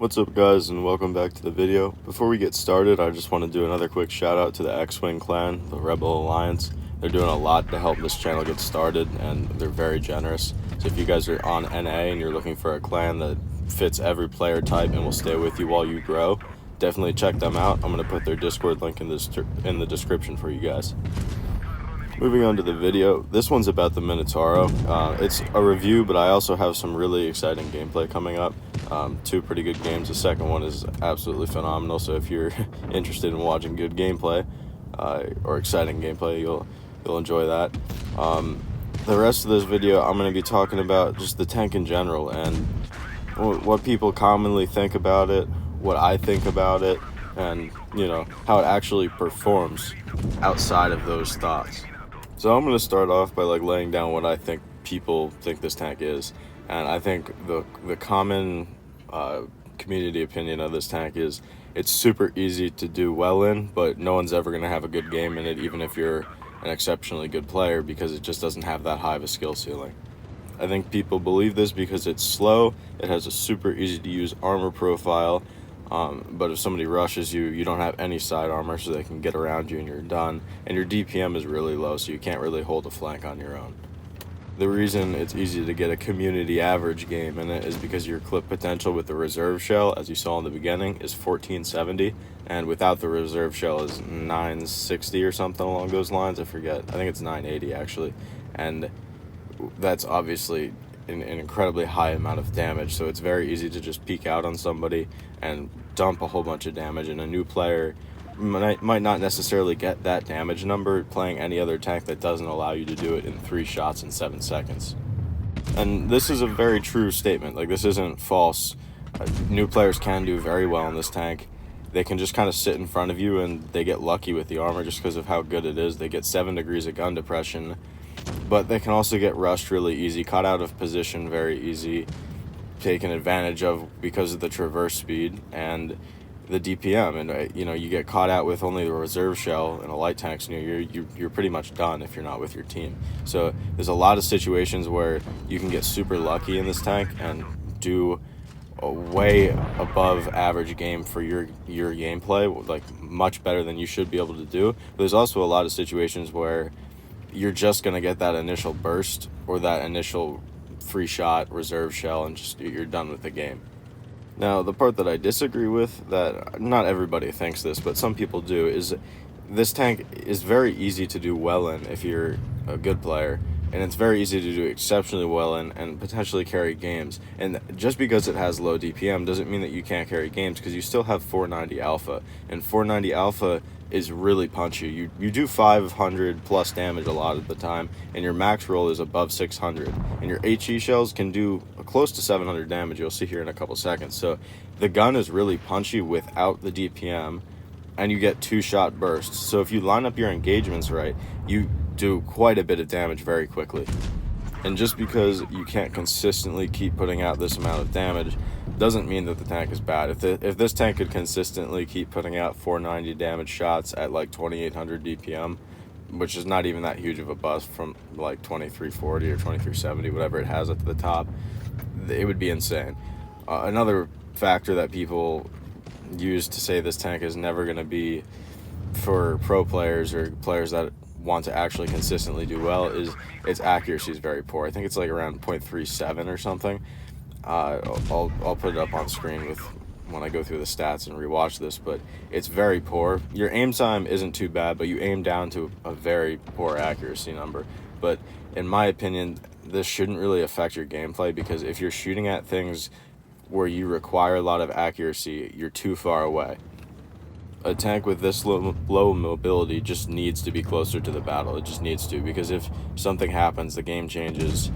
What's up guys, and welcome back to the video. Before we get started, I just want to do another quick shout out to the XWING clan, the Rebel Alliance. They're doing a lot to help this channel get started, and they're very generous. So if you guys are on NA and you're looking for a clan that fits every player type and will stay with you while you grow, definitely check them out. I'm going to put their Discord link in the description for you guys. Moving on to the video, this one's about the Minotauro. It's a review, but I also have some really exciting gameplay coming up. Two pretty good games. The second one is absolutely phenomenal, so if you're interested in watching good gameplay or exciting gameplay, you'll enjoy that. The rest of this video, I'm going to be talking about just the tank in general and what people commonly think about it, what I think about it, and how it actually performs outside of those thoughts. So I'm going to start off by laying down what I think people think this tank is. And I think the common community opinion of this tank is it's super easy to do well in, but no one's ever going to have a good game in it, even if you're an exceptionally good player, because it just doesn't have that high of a skill ceiling. I think people believe this because it's slow, it has a super easy to use armor profile, but if somebody rushes you, you don't have any side armor, so they can get around you and you're done. And your DPM is really low, so you can't really hold a flank on your own. The reason it's easy to get a community average game in it is because your clip potential with the reserve shell, as you saw in the beginning, is 1470, and without the reserve shell is 960 or something along those lines. I forget. I think it's 980 actually, and that's obviously an incredibly high amount of damage, so it's very easy to just peek out on somebody and dump a whole bunch of damage, and a new player might not necessarily get that damage number playing any other tank that doesn't allow you to do it in 3 shots in 7 seconds. And this is a very true statement. This isn't false. New players can do very well in this tank. They can just kind of sit in front of you and they get lucky with the armor just because of how good it is. They get 7 degrees of gun depression, but they can also get rushed really easy, caught out of position very easy, taken advantage of because of the traverse speed and the DPM, and you get caught out with only the reserve shell and a light tank near you, you're pretty much done if you're not with your team. So there's a lot of situations where you can get super lucky in this tank and do a way above average game for your gameplay, much better than you should be able to do. But there's also a lot of situations where you're just going to get that initial burst or that initial free shot reserve shell and just you're done with the game. Now, the part that I disagree with, that not everybody thinks this, but some people do, is this tank is very easy to do well in if you're a good player, and it's very easy to do exceptionally well in and potentially carry games. And just because it has low DPM doesn't mean that you can't carry games, because you still have 490 alpha, and 490 alpha is really punchy. You do 500 plus damage a lot of the time, and your max roll is above 600, and your HE shells can do close to 700 damage. You'll see here in a couple seconds. So the gun is really punchy without the DPM, and you get 2-shot bursts. So if you line up your engagements right, you do quite a bit of damage very quickly. And just because you can't consistently keep putting out this amount of damage doesn't mean that the tank is bad. If this tank could consistently keep putting out 490 damage shots at 2800 DPM, which is not even that huge of a bust from 2340 or 2370, whatever it has at the top, it would be insane. Another factor that people use to say this tank is never going to be for pro players or players that want to actually consistently do well is its accuracy is very poor. I think it's around 0.37 or something. I'll put it up on screen when I go through the stats and rewatch this, but it's very poor. Your aim time isn't too bad, but you aim down to a very poor accuracy number. But in my opinion, this shouldn't really affect your gameplay, because if you're shooting at things where you require a lot of accuracy, you're too far away. A tank with this low mobility just needs to be closer to the battle. It just needs to, because if something happens, the game changes.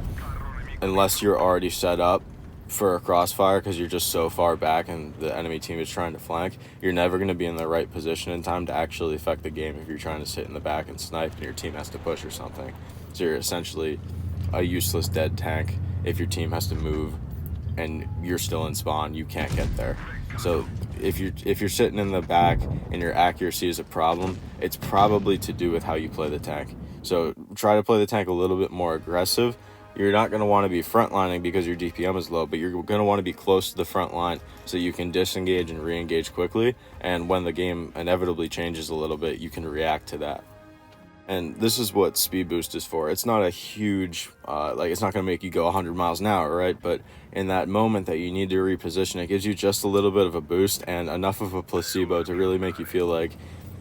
Unless you're already set up for a crossfire because you're just so far back and the enemy team is trying to flank, you're never going to be in the right position in time to actually affect the game if you're trying to sit in the back and snipe and your team has to push or something. So you're essentially a useless dead tank. If your team has to move and you're still in spawn, you can't get there. So if you're sitting in the back and your accuracy is a problem, it's probably to do with how you play the tank. So try to play the tank a little bit more aggressive, you're not going to want to be frontlining because your DPM is low, but you're going to want to be close to the front line so you can disengage and re-engage quickly, and when the game inevitably changes a little bit, you can react to that. And this is what speed boost is for. It's not a huge, it's not going to make you go 100 miles an hour, right? But in that moment that you need to reposition, it gives you just a little bit of a boost and enough of a placebo to really make you feel like,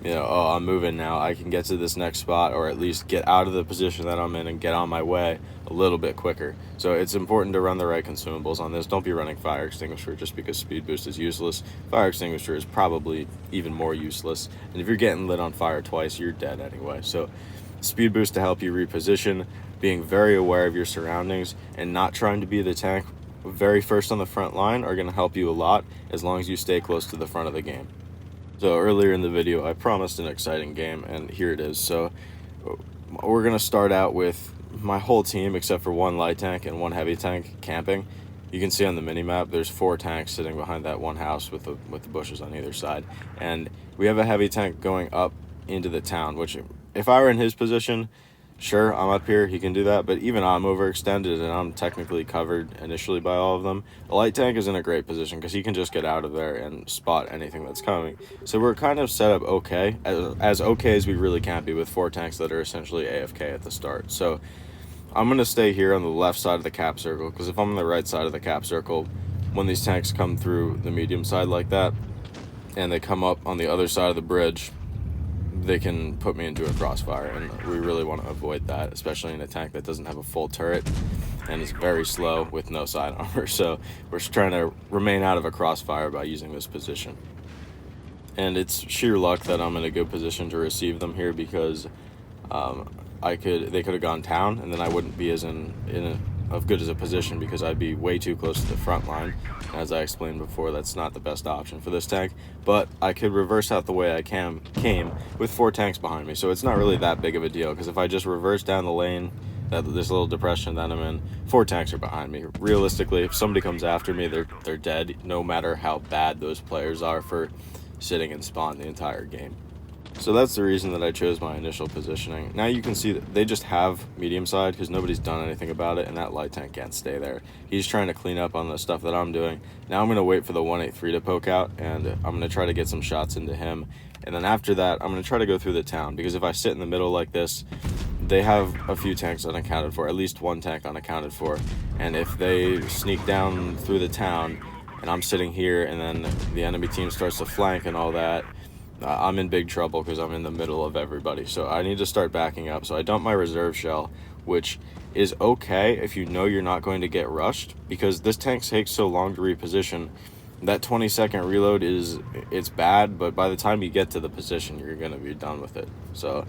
oh, I'm moving now. I can get to this next spot, or at least get out of the position that I'm in and get on my way a little bit quicker. So it's important to run the right consumables on this. Don't be running fire extinguisher just because speed boost is useless. Fire extinguisher is probably even more useless. And if you're getting lit on fire twice, you're dead anyway. So speed boost to help you reposition, being very aware of your surroundings, and not trying to be the tank very first on the front line are going to help you a lot as long as you stay close to the front of the game. So earlier in the video, I promised an exciting game, and here it is. So we're going to start out with my whole team except for one light tank and one heavy tank camping. You can see on the mini-map, there's 4 tanks sitting behind that one house with the bushes on either side. And we have a heavy tank going up into the town, which if I were in his position, sure, I'm up here, he can do that, but even I'm overextended and I'm technically covered initially by all of them. The light tank is in a great position because he can just get out of there and spot anything that's coming. So we're kind of set up okay, as okay as we really can be with 4 tanks that are essentially AFK at the start. So I'm going to stay here on the left side of the cap circle, because if I'm on the right side of the cap circle, when these tanks come through the medium side like that, and they come up on the other side of the bridge, they can put me into a crossfire, and we really want to avoid that, especially in a tank that doesn't have a full turret and is very slow with no side armor. So we're just trying to remain out of a crossfire by using this position. And it's sheer luck that I'm in a good position to receive them here, because they could have gone down, and then I wouldn't be as of good as a position because I'd be way too close to the front line. As I explained before, that's not the best option for this tank, but I could reverse out the way I came with 4 tanks behind me, so it's not really that big of a deal, because if I just reverse down the lane, this little depression that I'm in, 4 tanks are behind me. Realistically, if somebody comes after me, they're dead, no matter how bad those players are for sitting in spawn the entire game. So that's the reason that I chose my initial positioning. Now you can see that they just have medium side because nobody's done anything about it, and that light tank can't stay there. He's trying to clean up on the stuff that I'm doing. Now I'm going to wait for the 183 to poke out, and I'm going to try to get some shots into him. And then after that, I'm going to try to go through the town, because if I sit in the middle like this, they have a few tanks unaccounted for, at least 1 tank unaccounted for. And if they sneak down through the town, and I'm sitting here, and then the enemy team starts to flank and all that, I'm in big trouble because I'm in the middle of everybody. So I need to start backing up. So I dump my reserve shell, which is okay if you know you're not going to get rushed, because this tank takes so long to reposition. That 20-second reload it's bad, but by the time you get to the position, you're going to be done with it. So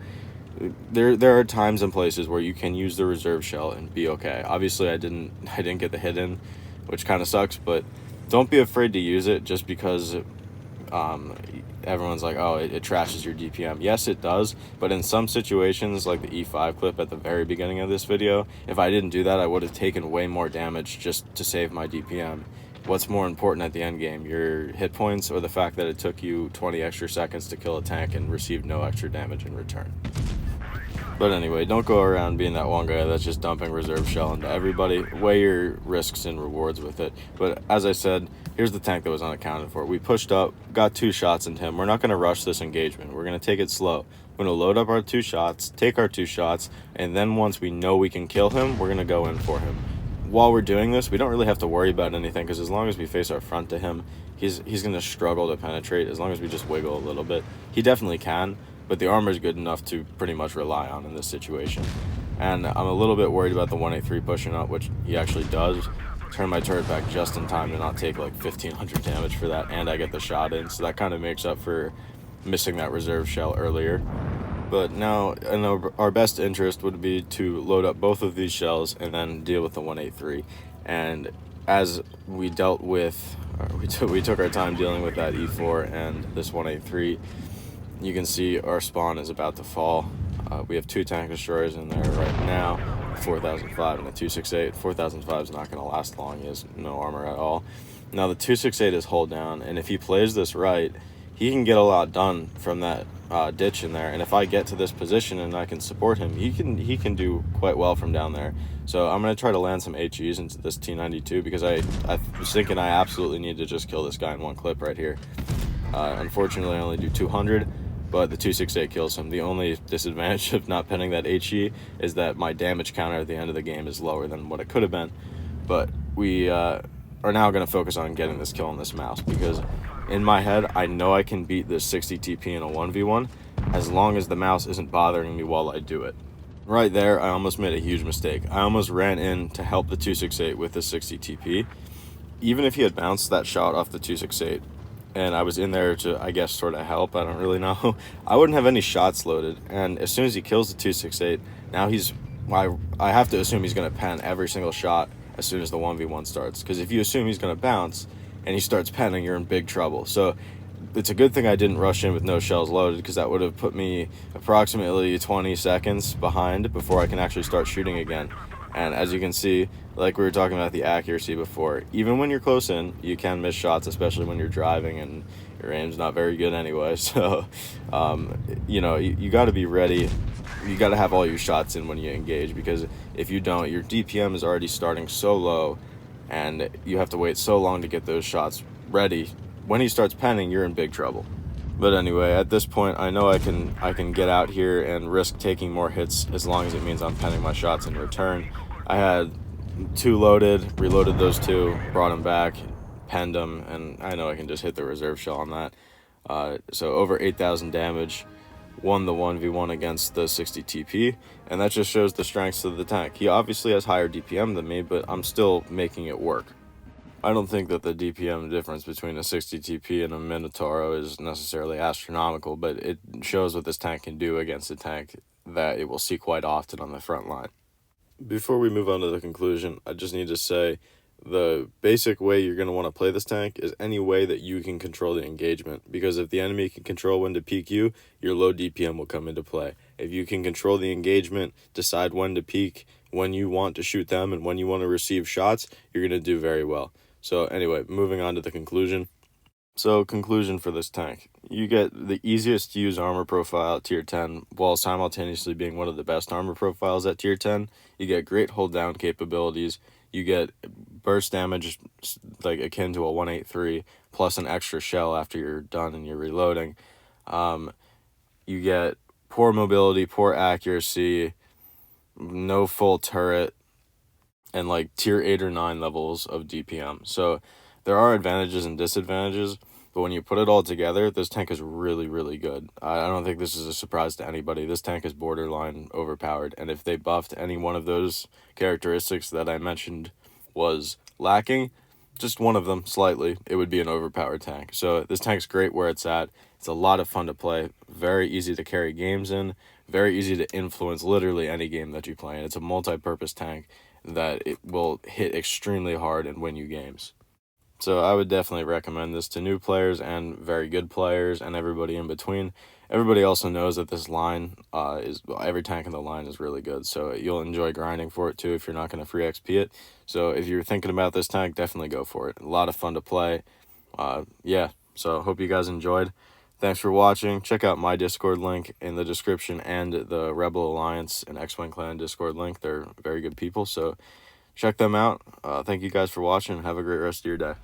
there are times and places where you can use the reserve shell and be okay. Obviously, I didn't get the hit in, which kind of sucks, but don't be afraid to use it just because everyone's like, oh, it trashes your DPM. Yes, it does, but in some situations, like the E5 clip at the very beginning of this video, if I didn't do that, I would have taken way more damage just to save my DPM. What's more important at the end game, your hit points or the fact that it took you 20 extra seconds to kill a tank and received no extra damage in return? But anyway, don't go around being that one guy that's just dumping reserve shell into everybody. Weigh your risks and rewards with it. But as I said, here's the tank that was unaccounted for. We pushed up, got 2 shots into him. We're not going to rush this engagement. We're going to take it slow. We're going to load up our 2 shots, take our 2 shots, and then once we know we can kill him, we're going to go in for him. While we're doing this, we don't really have to worry about anything, because as long as we face our front to him, he's going to struggle to penetrate as long as we just wiggle a little bit. He definitely can, but the armor is good enough to pretty much rely on in this situation. And I'm a little bit worried about the 183 pushing up, which he actually does. Turn my turret back just in time to not take like 1500 damage for that, and I get the shot in, so that kind of makes up for missing that reserve shell earlier. But now, in our best interest would be to load up both of these shells and then deal with the 183. And as we dealt with, we took our time dealing with that E4 and this 183, you can see our spawn is about to fall. We have 2 tank destroyers in there right now, 4005 and a 268. 4005 is not going to last long. He has no armor at all. Now the 268 is hold down, and if he plays this right, he can get a lot done from that ditch in there. And if I get to this position and I can support him, he can do quite well from down there. So I'm going to try to land some HEs into this T92 because I was thinking I absolutely need to just kill this guy in one clip right here. Unfortunately, I only do 200, but the 268 kills him. The only disadvantage of not pinning that HE is that my damage counter at the end of the game is lower than what it could have been. But we are now going to focus on getting this kill on this mouse, because in my head, I know I can beat this 60 TP in a 1v1 as long as the mouse isn't bothering me while I do it. Right there, I almost made a huge mistake. I almost ran in to help the 268 with the 60 TP. Even if he had bounced that shot off the 268, and I was in there to, I guess, sort of help, I don't really know, I wouldn't have any shots loaded. And as soon as he kills the 268, now I have to assume he's going to pen every single shot as soon as the 1v1 starts. Because if you assume he's going to bounce and he starts penning, you're in big trouble. So it's a good thing I didn't rush in with no shells loaded, because that would have put me approximately 20 seconds behind before I can actually start shooting again. And as you can see, like we were talking about the accuracy before, even when you're close in, you can miss shots, especially when you're driving and your aim's not very good anyway. So, you know, you got to be ready. You got to have all your shots in when you engage, because if you don't, your DPM is already starting so low and you have to wait so long to get those shots ready. When he starts penning, you're in big trouble. But anyway, at this point, I know I can get out here and risk taking more hits as long as it means I'm penning my shots in return. I had 2 loaded, reloaded those 2, brought them back, penned them, and I know I can just hit the reserve shell on that. So over 8,000 damage, won the 1v1 against the 60 TP, and that just shows the strengths of the tank. He obviously has higher DPM than me, but I'm still making it work. I don't think that the DPM difference between a 60 TP and a Minotauro is necessarily astronomical, but it shows what this tank can do against a tank that it will see quite often on the front line. Before we move on to the conclusion, I just need to say the basic way you're going to want to play this tank is any way that you can control the engagement, because if the enemy can control when to peek you, your low DPM will come into play. If you can control the engagement, decide when to peek, when you want to shoot them, and when you want to receive shots, you're going to do very well. So anyway, moving on to the conclusion. So conclusion for this tank. You get the easiest to use armor profile at tier 10 while simultaneously being one of the best armor profiles at tier 10. You get great hold down capabilities. You get burst damage like akin to a 183 plus an extra shell after you're done and you're reloading. You get poor mobility, poor accuracy, no full turret, and like tier 8 or 9 levels of DPM. So there are advantages and disadvantages, but when you put it all together, this tank is really, really good. I don't think this is a surprise to anybody. This tank is borderline overpowered, and if they buffed any one of those characteristics that I mentioned was lacking, just one of them slightly, it would be an overpowered tank. So this tank's great where it's at. It's a lot of fun to play, very easy to carry games in, very easy to influence literally any game that you play in. It's a multi-purpose tank that it will hit extremely hard and win you games. So I would definitely recommend this to new players and very good players and everybody in between. Everybody also knows that this line every tank in the line is really good, so you'll enjoy grinding for it too if you're not going to free XP it. So if you're thinking about this tank, definitely go for it. A lot of fun to play. Yeah, so hope you guys enjoyed. Thanks for watching. Check out my Discord link in the description and the Rebel Alliance and XWING Clan Discord link. They're very good people, so check them out. Thank you guys for watching. Have a great rest of your day.